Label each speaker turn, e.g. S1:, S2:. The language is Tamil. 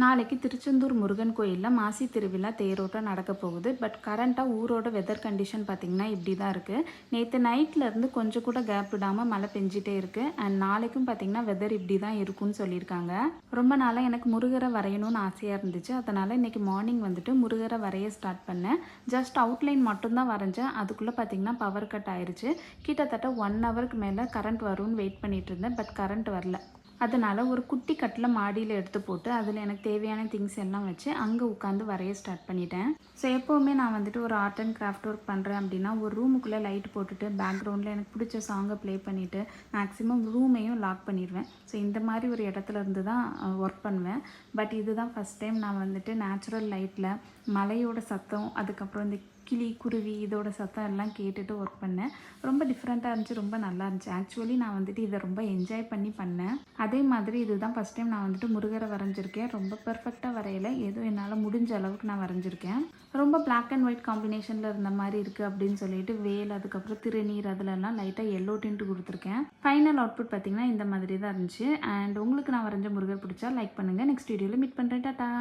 S1: நாளைக்கு திருச்செந்தூர் முருகன் கோயிலில் மாசி திருவிழா தேரோட்டம் நடக்க போகுது. பட் கரண்ட்டாக ஊரோட வெதர் கண்டிஷன் பார்த்திங்கன்னா இப்படி தான் இருக்குது. நேற்று நைட்லேருந்து கொஞ்சம் கூட கேப் விடாமல் மழை பெஞ்சிட்டே இருக்குது. அண்ட் நாளைக்கும் பார்த்திங்கன்னா வெதர் இப்படி தான் இருக்கும்னு சொல்லியிருக்காங்க. ரொம்ப நாளாக எனக்கு முருகரை வரையணும்னு ஆசையாக இருந்துச்சு. அதனால் இன்றைக்கி மார்னிங் வந்துட்டு முருகரை வரைய ஸ்டார்ட் பண்ணேன். ஜஸ்ட் அவுட்லைன் மட்டும்தான் வரைஞ்சேன். அதுக்குள்ளே பார்த்திங்கன்னா பவர் கட் ஆயிடுச்சு. கிட்டத்தட்ட 1 ஹவருக்கு மேலே கரண்ட் வரும்னு வெயிட் பண்ணிகிட்டு இருந்தேன். பட் கரண்ட் வரல. அதனால் ஒரு குட்டி கட்டில் மாடியில் எடுத்து போட்டு அதில் எனக்கு தேவையான திங்ஸ் எல்லாம் வச்சு அங்கே உட்காந்து வரைய ஸ்டார்ட் பண்ணிட்டேன். ஸோ எப்போவுமே நான் வந்துட்டு ஒரு ஆர்ட் அண்ட் கிராஃப்ட் ஒர்க் பண்ணுறேன் அப்படின்னா ஒரு ரூமுக்குள்ளே லைட் போட்டுட்டு பேக்ரவுண்டில் எனக்கு பிடிச்ச சாங்கை ப்ளே பண்ணிவிட்டு மேக்ஸிமம் ரூமையும் லாக் பண்ணிடுவேன். ஸோ இந்த மாதிரி ஒரு இடத்துல இருந்து தான் ஒர்க் பண்ணுவேன். பட் இதுதான் ஃபஸ்ட் டைம் நான் வந்துட்டு நேச்சுரல் லைட்டில் மலையோட சத்தம், அதுக்கப்புறம் இந்த கிளி குருவி இதோட சத்தம் எல்லாம் கேட்டுட்டு ஒர்க் பண்ணேன். ரொம்ப டிஃப்ரெண்ட்டாக இருந்துச்சு, ரொம்ப நல்லா இருந்துச்சு. ஆக்சுவலி நான் வந்துட்டு இதை ரொம்ப என்ஜாய் பண்ணேன். அதே மாதிரி இதுதான் ஃபஸ்ட் டைம் நான் வந்துட்டு முருகரை வரைஞ்சிருக்கேன். ரொம்ப பெர்ஃபெக்டாக வரையலை, ஏதோ என்னால் முடிஞ்ச அளவுக்கு நான் வரைஞ்சிருக்கேன். ரொம்ப பிளாக் அண்ட் ஒயிட் காம்பினேஷனில் இருந்த மாதிரி இருக்குது அப்படின்னு சொல்லிட்டு வேல், அதுக்கப்புறம் திருநீர் அதிலெல்லாம் லைட்டாக எல்லோ டின்ட்டு கொடுத்துருக்கேன். ஃபைனல் அவுட்புட் பார்த்திங்கன்னா இந்த மாதிரி தான் இருந்துச்சு. அண்ட் உங்களுக்கு நான் வரைஞ்ச முருகர் பிடிச்சா லைக் பண்ணுங்கள். நெக்ஸ்ட் வீடியோவில் மீட் பண்ணுறேன். டாட்டா.